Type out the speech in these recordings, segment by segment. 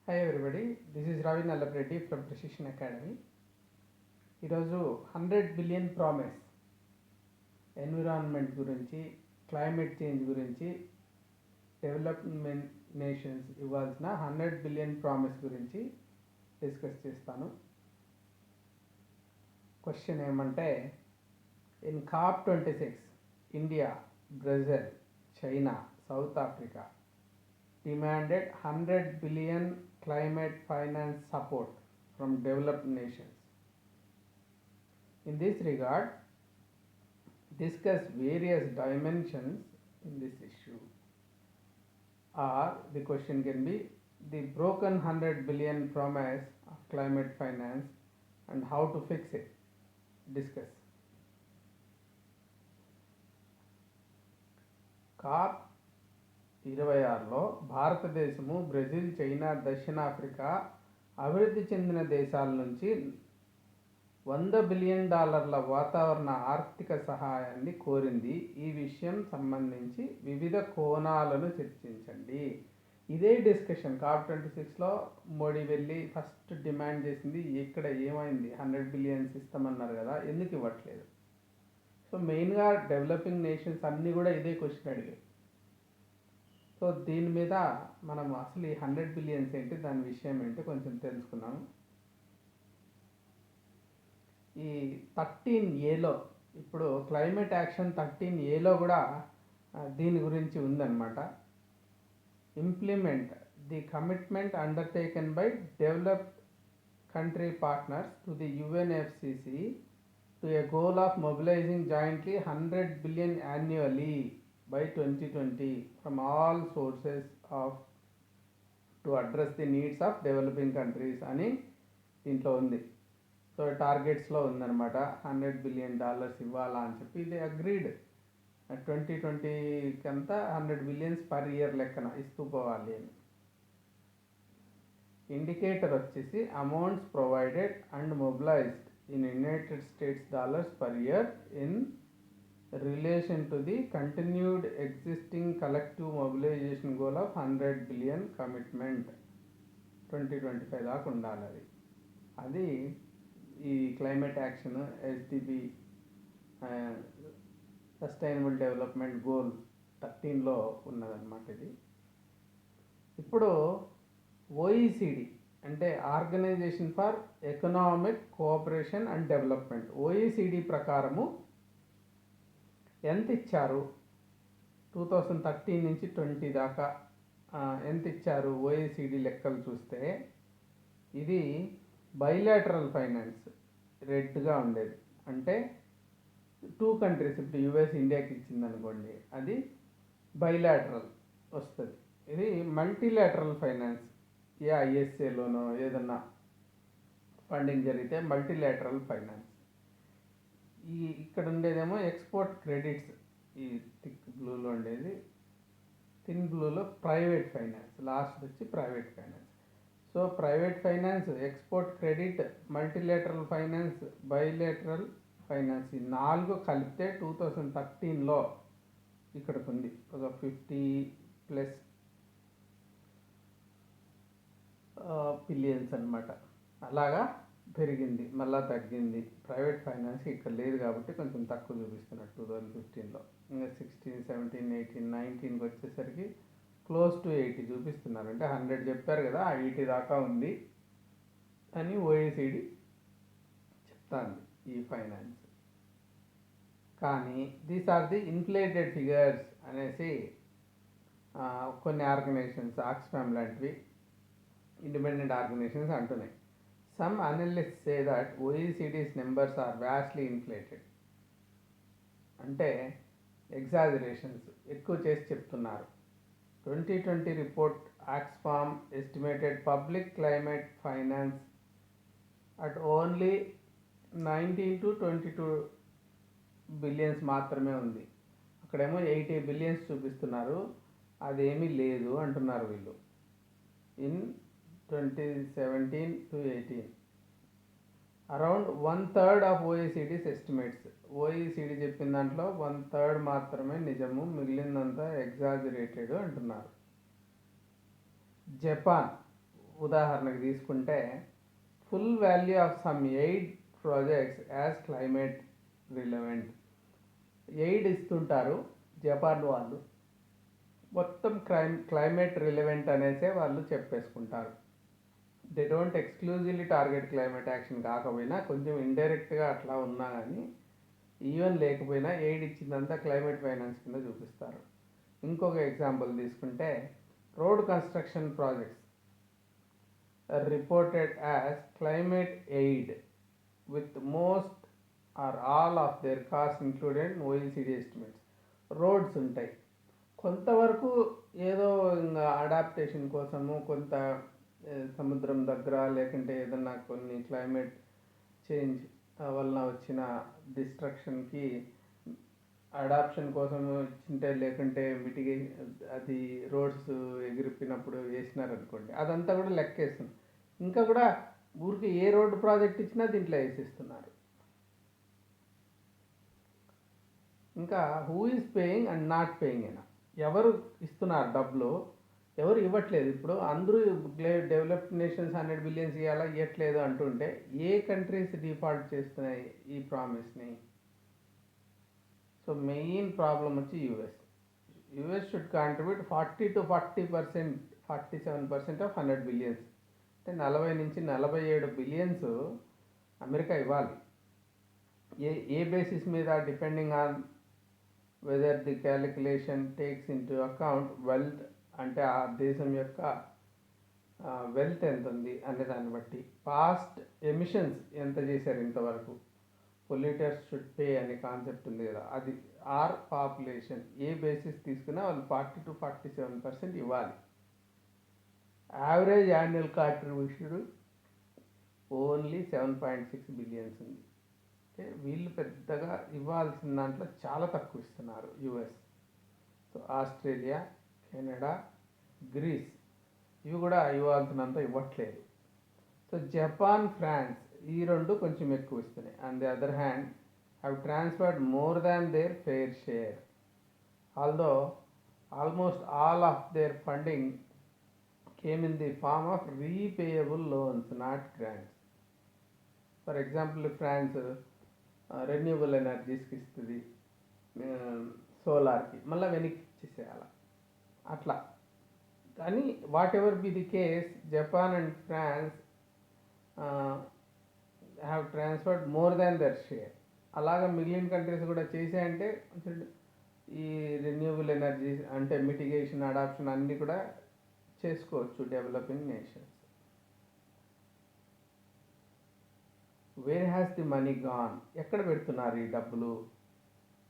Hi everybody, this is Ravi Nallapreddy from Precision Academy. ఈరోజు 100 billion promise environment గురించి, climate change గురించి, development nations ఇవ్వాల్సిన 100 billion promise గురించి discuss చేస్తాను. Question ఏమంటే, in COP26 India, Brazil, China, south Africa demanded 100 billion climate finance support from developed nations. In this regard, discuss various dimensions in this issue. Or the question can be the broken 100 billion promise of climate finance and how to fix it. Discuss. COP 26లో భారతదేశము, Brazil, China, దక్షిణాఫ్రికా అభివృద్ధి చెందిన దేశాల నుంచి $100 billion వాతావరణ ఆర్థిక సహాయాన్ని కోరింది. ఈ విషయం సంబంధించి వివిధ కోణాలను చర్చించండి. ఇదే డిస్కషన్ COP26లో మోడీ వెళ్ళి ఫస్ట్ డిమాండ్ చేసింది. ఇక్కడ ఏమైంది? 100 బిలియన్స్ ఇస్తామన్నారు కదా, ఎందుకు ఇవ్వట్లేదు? సో మెయిన్గా డెవలపింగ్ నేషన్స్ అన్నీ కూడా ఇదే క్వశ్చన్ అడిగాయి. సో దీని మీద మనం అసలు ఈ 100 బిలియన్స్ ఏంటి, దాని విషయం ఏంటి కొంచెం తెలుసుకున్నాము. ఈ 13Aలో ఇప్పుడు క్లైమేట్ యాక్షన్ 13Aలో కూడా దీని గురించి ఉందన్నమాట. Implement the commitment undertaken by developed country partners to the UNFCCC to A goal of mobilising jointly 100 billion annually by 2020 from all sources to address the needs of developing countries అని దీంట్లో ఉంది. So టార్గెట్స్లో ఉందన్నమాట. $100 billion ఇవ్వాలా అని చెప్పి ఇది agreed. 2020 అంతా 100 billions per year లెక్కన ఇస్తూ పోవాలి అని. ఇండికేటర్ వచ్చేసి amounts provided and mobilised in United states dollars per year in relation to the continued existing collective mobilization goal of 100 billion commitment 2025 దాకా ఉండాలి. అది ఈ climate action SDG sustainable development goal 13లో ఉన్నదన్నమాట ఇది. ఇప్పుడు OECD అంటే organization for economic cooperation and development, OECD ప్రకారము ఎంత ఇచ్చారు 2013 నుంచి 20 దాకా ఎంత ఇచ్చారు OECD లెక్కలు చూస్తే, ఇది బైలాటరల్ ఫైనాన్స్ రెడ్గా ఉండేది. అంటే 2 కంట్రీస్, ఇప్పుడు US ఇండియాకి ఇచ్చింది అనుకోండి, అది బైలాటరల్ వస్తుంది. ఇది మల్టీలాటరల్ ఫైనాన్స్, ISAలోనో ఏదన్నా ఫండింగ్ జరిగితే మల్టీలాటరల్ ఫైనాన్స్. ఇక్కడ ఉండేదేమో ఎక్స్పోర్ట్ క్రెడిట్స్, ఈ థిక్ బ్లూలో ఉండేది, థిన్ బ్లూలో ప్రైవేట్ ఫైనాన్స్, లాస్ట్ వచ్చి private finance. So private finance, export credit, multilateral finance, bilateral finance, ఈ 4 కలిపితే 2013లో ఇక్కడికి ఉంది ఒక 50+ బిలియన్స్ అనమాట. అలాగా పెరిగింది, మళ్ళీ తగ్గింది. ప్రైవేట్ ఫైనాన్స్ ఇక్కడ లేదు కాబట్టి కొంచెం తక్కువ చూపిస్తున్నట్టు 2015లో. ఇంకా 16, 17, 18, 19కి వచ్చేసరికి క్లోజ్ టు 80 చూపిస్తున్నారు. అంటే 100 చెప్పారు కదా, 80 దాకా ఉంది అని OECD చెప్తాంది ఈ ఫైనాన్స్. కానీ these are the inflated figures అనేసి కొన్ని ఆర్గనైజేషన్స్, ఆక్స్ఫామ్ లాంటివి ఇండిపెండెంట్ ఆర్గనైజేషన్స్ అంటున్నాయి. Some analysts say that OECD's numbers are vastly inflated. అంటే ఎగ్జాజరేషన్స్ ఎక్కువ చేసి చెప్తున్నారు. 2020 report Oxfam estimated public climate finance at only 19 to 22 billions మాత్రమే ఉంది. అక్కడేమో 80 బిలియన్స్ చూపిస్తున్నారు, అదేమీ లేదు అంటున్నారు వీళ్ళు. In 2017 to 18 around 1/3 of OECD's estimates. OECD చెప్పిన దాంట్లో 1/3 మాత్రమే నిజము, మిగిలినంతా ఎగ్జాజరేటెడ్ అంటున్నారు. జపాన్ ఉదాహరణకు తీసుకుంటే full value of some aid projects as climate relevant. Aid ఇస్తుంటారు జపాన్ వాళ్ళు, మొత్తం క్లైమేట్ రిలవెంట్ అనేసే వాళ్ళు చెప్పేసుకుంటారు. They don't exclusively target climate action కాకపోయినా కొంచెం ఇండైరెక్ట్గా అట్లా ఉన్నా కానీ ఈవెన్ లేకపోయినా ఎయిడ్ ఇచ్చిందంతా క్లైమేట్ ఫైనాన్స్ కింద చూపిస్తారు. ఇంకొక ఎగ్జాంపుల్ తీసుకుంటే road construction projects reported as climate aid with most or all of their cost included OECD estimates. Roads ఉంటాయి, కొంతవరకు ఏదో ఇంకా అడాప్టేషన్ కోసము కొంత సముద్రం దగ్గర లేకుంటే ఏదన్నా కొన్ని క్లైమేట్ చేంజ్ వలన వచ్చిన డిస్ట్రక్షన్కి అడాప్షన్ కోసం ఇచ్చింటే లేకుంటే మిటిగేషన్ అది రోడ్స్ ఎగిరిపోయినప్పుడు వేసినారనుకోండి, అదంతా కూడా లెక్కేస్తుంది. ఇంకా కూడా ఊరికి ఏ రోడ్డు ప్రాజెక్ట్ ఇచ్చినా దీంట్లో వేసిస్తున్నారు. ఇంకా who is paying and not paying అయినా, ఎవరు ఇస్తున్నారు డబ్బులు, ఎవరు ఇవ్వట్లేదు. ఇప్పుడు అందరూ డెవలప్డ్ నేషన్స్ 100 బిలియన్స్ ఇవ్వాలా ఇవ్వట్లేదు అంటుంటే ఏ కంట్రీస్ డిఫాల్ట్ చేస్తున్నాయి ఈ ప్రామిస్ని? సో మెయిన్ ప్రాబ్లం వచ్చి US should contribute 40% to 47% of 100 billions, అంటే 40 నుంచి 47 బిలియన్స్ అమెరికా ఇవ్వాలి. ఏ బేసిస్ మీద? Depending on whether the calculation takes into account wealth, అంటే ఆ దేశం యొక్క వెల్త్ ఎంత ఉంది అనే దాన్ని బట్టి, పాస్ట్ ఎమిషన్స్ ఎంత చేశారు ఇంతవరకు, పొల్యూటర్స్ షుడ్ పే అనే కాన్సెప్ట్ ఉంది కదా, అది ఆర్ పాపులేషన్, ఏ బేసిస్ తీసుకున్నా వాళ్ళు 40 to 47% ఇవ్వాలి. Average annual contribution only 7.6 billions ఉంది. అంటే వీళ్ళు పెద్దగా ఇవ్వాల్సిన దాంట్లో చాలా తక్కువ ఇస్తున్నారు US. So Australia, Canada, Greece ఇవి కూడా ఇవ్వాల్సినంత ఇవ్వట్లేదు. సో జపాన్, ఫ్రాన్స్ ఈ రెండు కొంచెం ఎక్కువ ఇస్తున్నాయి. On the other hand have transferred more than their fair share, although almost all of their funding came in the form of repayable loans, not grants. For example France renewable ఎనర్జీస్కి ఇస్తుంది, సోలార్కి మళ్ళీ వెనక్కి ఇచ్చేసేయాలి అట్లా. కానీ whatever be the case, Japan and France have transferred more than their share. అలాగా మిగిలిన కంట్రీస్ కూడా చేసాయంటే ఈ రెన్యూబుల్ ఎనర్జీ అంటే మిటిగేషన్, అడాప్షన్ అన్నీ కూడా చేసుకోవచ్చు developing nations. Where has the money gone, ఎక్కడ పెడుతున్నారు ఈ డబ్బులు?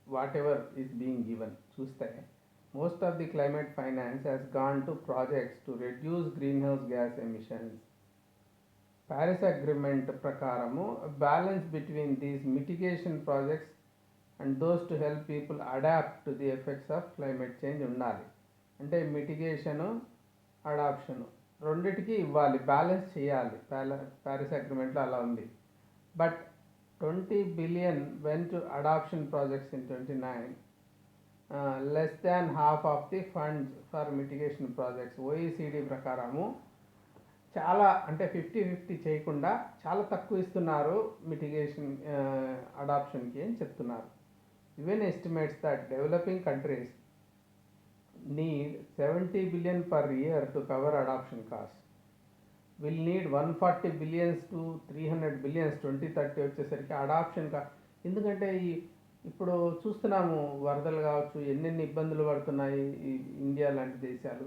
Whatever is being given చూస్తే most of the climate finance has gone to projects to reduce greenhouse gas emissions. Paris agreement ప్రకారము balance between these mitigation projects and those to help people adapt to the effects of climate change ఉండాలి. అంటే మిటిగేషను, అడాప్షను రెండిటికి ఇవ్వాలి, balance చేయాలి. Paris అగ్రిమెంట్లో అలా ఉంది. But 20 billion went to adoption projects in 29, less than half of the funds for mitigation projects. OECD ప్రకారము చాలా అంటే 50-50 చేయకుండా చాలా తక్కువ ఇస్తున్నారు మిటిగేషన్ అడాప్షన్కి అని చెప్తున్నారు. Even estimates that developing countries need 70 billion per year to cover adoption costs. Will need 140 billions to 300 billions 2030 వచ్చేసరికి అడాప్షన్ ఎందుకంటే ఇప్పుడు చూస్తున్నాము వరదలు కావచ్చు, ఎన్నెన్ని ఇబ్బందులు పడుతున్నాయి ఈ ఇండియా లాంటి దేశాలు.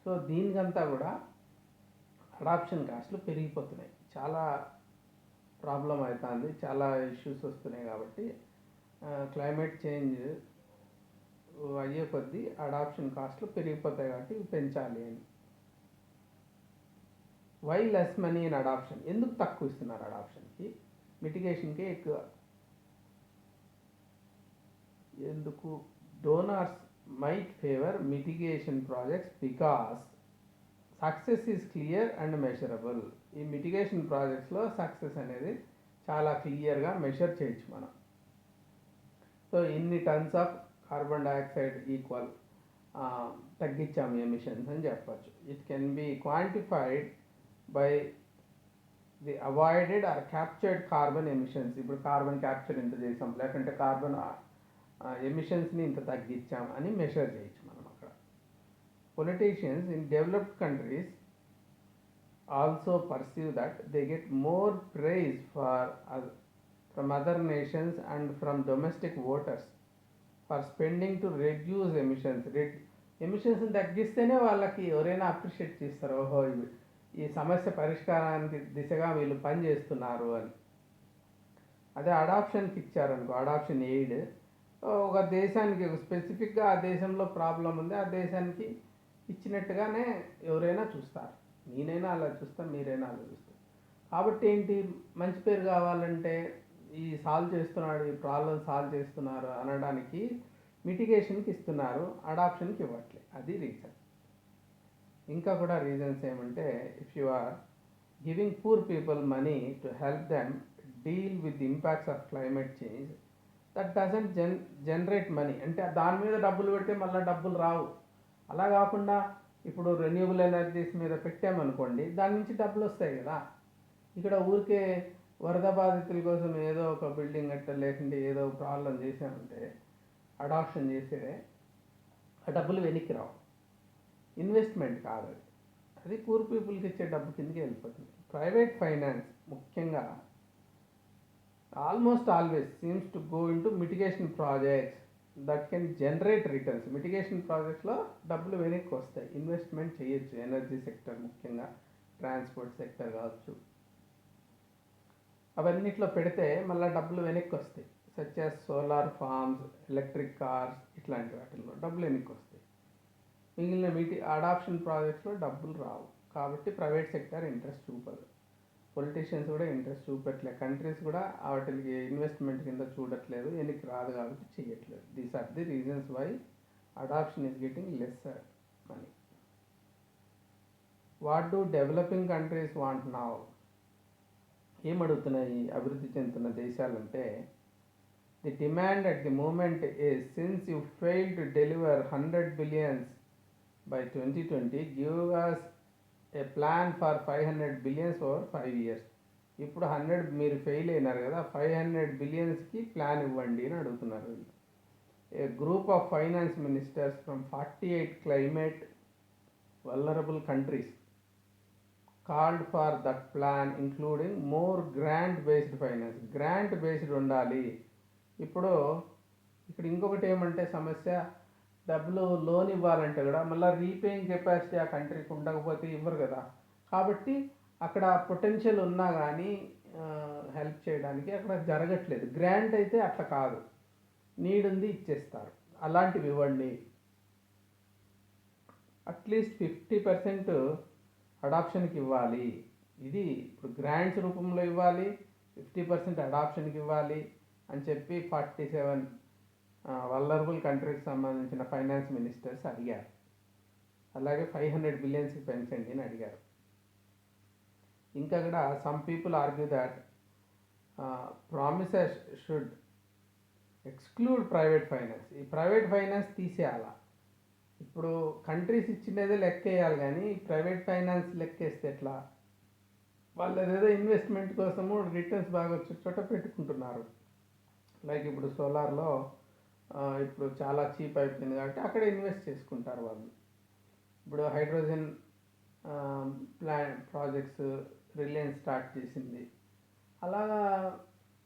సో దీనికంతా కూడా అడాప్షన్ కాస్ట్లు పెరిగిపోతున్నాయి, చాలా ప్రాబ్లం అవుతుంది, చాలా ఇష్యూస్ వస్తున్నాయి. కాబట్టి క్లైమేట్ చేంజ్ అయ్యే కొద్దీ అడాప్షన్ కాస్ట్లు పెరిగిపోతాయి కాబట్టి ఇవి పెంచాలి అని. Why less money in adaption, ఎందుకు తక్కువ ఇస్తున్నారు అడాప్షన్కి, మిటిగేషన్కి ఎక్కువ ఎందుకు? Donors might favour mitigation projects because success is clear and measurable. ఈ మిటిగేషన్ ప్రాజెక్ట్స్లో సక్సెస్ అనేది చాలా క్లియర్గా మెషర్ చేయొచ్చు మనం. సో ఇన్ని tons of carbon dioxide equal తగ్గించాము ఎమిషన్స్ అని చెప్పచ్చు. It can be quantified by the avoided or captured carbon emissions. ఇప్పుడు కార్బన్ క్యాప్చర్ ఇంత చేసాం, లేకుంటే కార్బన్ ఎమిషన్స్ని ఇంత తగ్గించాం అని మెషర్ చేయొచ్చు మనం అక్కడ. Politicians in developed countries also perceive that they get more praise from other nations and from domestic voters for spending to reduce emissions. ఎమిషన్స్ని తగ్గిస్తేనే వాళ్ళకి ఎవరైనా అప్రిషియేట్ చేస్తారు, ఓహో ఈ సమస్య పరిష్కారానికి దిశగా వీళ్ళు పని చేస్తున్నారు అని. అదే అడాప్షన్కి ఇచ్చారనుకో, అడాప్షన్ ఎయిడ్, ఒక దేశానికి స్పెసిఫిక్గా ఆ దేశంలో ప్రాబ్లం ఉంది, ఆ దేశానికి ఇచ్చినట్టుగానే ఎవరైనా చూస్తారు. నేనైనా అలా చూస్తాను, మీరైనా అలా చూస్తారు. కాబట్టి ఏంటి, మంచి పేరు కావాలంటే ఈ సాల్వ్ చేస్తున్నాడు, ఈ ప్రాబ్లం సాల్వ్ చేస్తున్నారు అనడానికి మిటిగేషన్కి ఇస్తున్నారు, అడాప్షన్కి ఇవ్వట్లే. అది రీజన్. ఇంకా కూడా రీజన్స్ ఏమంటే, if you are giving poor people money to help them deal with the impacts of climate change, that doesn't generate money. అంటే దాని మీద డబ్బులు పెడితే మళ్ళీ డబ్బులు రావు. అలా కాకుండా ఇప్పుడు రెన్యూబుల్ ఎనర్జీస్ మీద పెట్టామనుకోండి, దాని నుంచి డబ్బులు వస్తాయి కదా. ఇక్కడ ఊరికే వరద బాధితుల కోసం ఏదో ఒక బిల్డింగ్ కట్ట, లేకుంటే ఏదో ప్రాబ్లం చేసామంటే అడాప్షన్ చేసేదే, ఆ డబ్బులు వెనక్కి రావు. ఇన్వెస్ట్మెంట్ కాదు అది, అది పూర్ పీపుల్కి ఇచ్చే డబ్బు కిందకి వెళ్ళిపోతుంది. ప్రైవేట్ ఫైనాన్స్ ముఖ్యంగా almost always seems to go into mitigation projects that can generate returns. Mitigation ప్రాజెక్ట్స్లో డబ్బులు వెనక్కి వస్తాయి, ఇన్వెస్ట్మెంట్ చేయొచ్చు. ఎనర్జీ సెక్టర్ ముఖ్యంగా ట్రాన్స్పోర్ట్ సెక్టర్ కావచ్చు, అవన్నిట్లో పెడితే మళ్ళీ డబ్బులు వెనక్కి వస్తాయి. Such as solar farms, electric cars, ఇట్లాంటి వాటిల్లో డబ్బులు వెనక్కి వస్తాయి. మిగిలిన అడాప్షన్ ప్రాజెక్ట్స్లో డబ్బులు రావు. కాబట్టి ప్రైవేట్ సెక్టర్ ఇంట్రెస్ట్ చూపదు, పొలిటీషియన్స్ కూడా ఇంట్రెస్ట్ చూపెట్టలేదు, కంట్రీస్ కూడా వాటికి ఇన్వెస్ట్మెంట్ కింద చూడట్లేదు, వెనక్కి రాదు కాబట్టి చేయట్లేదు. These are the reasons why adaption is getting lesser money. What do developing countries want now? ఏమడుగుతున్నాయి అభివృద్ధి చెందుతున్న దేశాలంటే, the demand at the moment is, since you fail to deliver 100 billion by 2020, give us a plan for 500 billion over 5 years. ఇప్పుడు 100 మీరు fail అయినారు కదా, 500 billion plan ఇవ్వండి అని అడుగుతున్నారు వీళ్ళు. A group of finance ministers from 48 climate vulnerable countries called for that plan, including more grant based finance. Grant based ఉండాలి. ఇప్పుడు ఇక్కడ ఇంకొకటి ఏమంటే సమస్య, డబ్బులు లోన్ ఇవ్వాలంటే కూడా మళ్ళీ రీపేయింగ్ కెపాసిటీ ఆ కంట్రీకి ఉండకపోతే ఇవ్వరు కదా. కాబట్టి అక్కడ పొటెన్షియల్ ఉన్నా కానీ హెల్ప్ చేయడానికి అక్కడ జరగట్లేదు. గ్రాంట్ అయితే అట్లా కాదు, నీడ్ ఉంది ఇచ్చేస్తారు. అలాంటివి ఇవ్వండి. అట్లీస్ట్ 50% అడాప్షన్కి ఇవ్వాలి. ఇది ఇప్పుడు గ్రాంట్స్ రూపంలో ఇవ్వాలి, 50% అడాప్షన్కి ఇవ్వాలి అని చెప్పి 47 వల్నరబుల్ కంట్రీకి సంబంధించిన ఫైనాన్స్ మినిస్టర్స్ అడిగారు. అలాగే 500 billion పెంచండి అని అడిగారు. ఇంకా కూడా some people argue that promises should exclude private finance. ఈ ప్రైవేట్ ఫైనాన్స్ తీసేయాలా. ఇప్పుడు కంట్రీస్ ఇచ్చినదే లెక్కేయాలి, కానీ ప్రైవేట్ ఫైనాన్స్ లెక్కేస్తే ఎట్లా? వాళ్ళు ఏదో ఇన్వెస్ట్మెంట్ కోసము రిటర్న్స్ బాగా వచ్చే చోట పెట్టుకుంటున్నారు. లైక్ ఇప్పుడు సోలార్లో ఇప్పుడు చాలా చీప్ అయిపోయింది కాబట్టి అక్కడ ఇన్వెస్ట్ చేసుకుంటారు వాళ్ళు. ఇప్పుడు హైడ్రోజన్ ప్రాజెక్ట్స్ రిలయన్స్ స్టార్ట్ చేసింది, అలాగా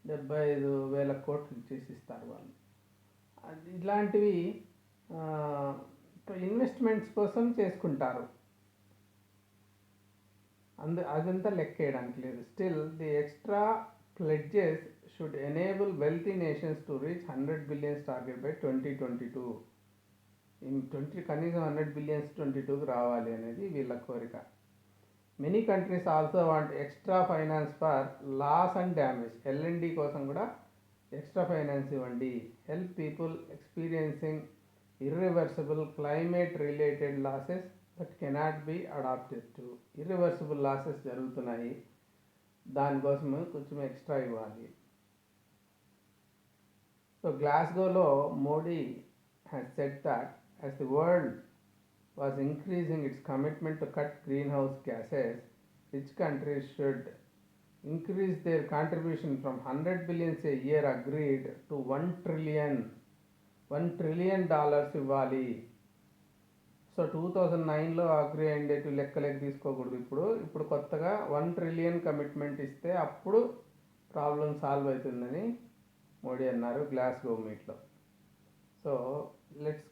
75,000 కోట్లు చేసిస్తారు వాళ్ళు. ఇట్లాంటివి ఇన్వెస్ట్మెంట్స్ కోసం చేసుకుంటారు. అదంతా లెక్కేయడానికి లేదు. Still the extra pledges should enable wealthy nations to reach 100 billion target by 2022. కనీసం 100 billion 22కి రావాలి అనేది వీళ్ళ కోరిక. Many countries also want extra finance for loss and damage. LMD కోసం కూడా ఎక్స్ట్రా ఫైనాన్స్ ఇవ్వండి. Help people experiencing irreversible climate related losses that cannot be adapted to. irreversible losses జరుగుతున్నాయి, దానికోసం కొంచెం ఎక్స్ట్రా ఇవ్వాలి. సో గ్లాస్గోలో Modi has said that as the world was increasing its commitment to cut greenhouse gases, rich countries should increase their contribution from 100 billions a year agreed to 1 trillion ఇవ్వాలి. So 2009లో agri అయ్యేటి లెక్కలకి తీసుకోకూడదు. ఇప్పుడు కొత్తగా 1 trillion commitment ఇస్తే అప్పుడు problem solve అవుతుందని మోడీ అన్నారు Glasgow మీట్లో. So let's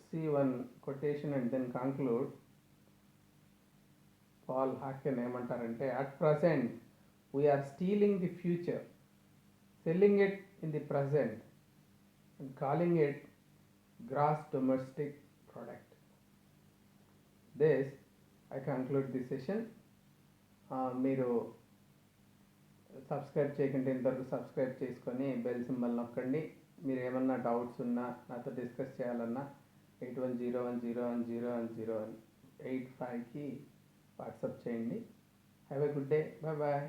see one quotation and then conclude. Paul Hawken ఏమంటారంటే, at present we are stealing the future, selling it in the present and calling it gross domestic product. This I conclude the session. మీరు subscribe చేయకుంటే ఇంతవరకు subscribe చేసుకొని bell symbol నొక్కండి. మీరు ఏమన్నా doubts ఉన్నా నాతో డిస్కస్ చేయాలన్నా 8101010185కి వాట్సాప్ చేయండి. Have a good day. Bye bye.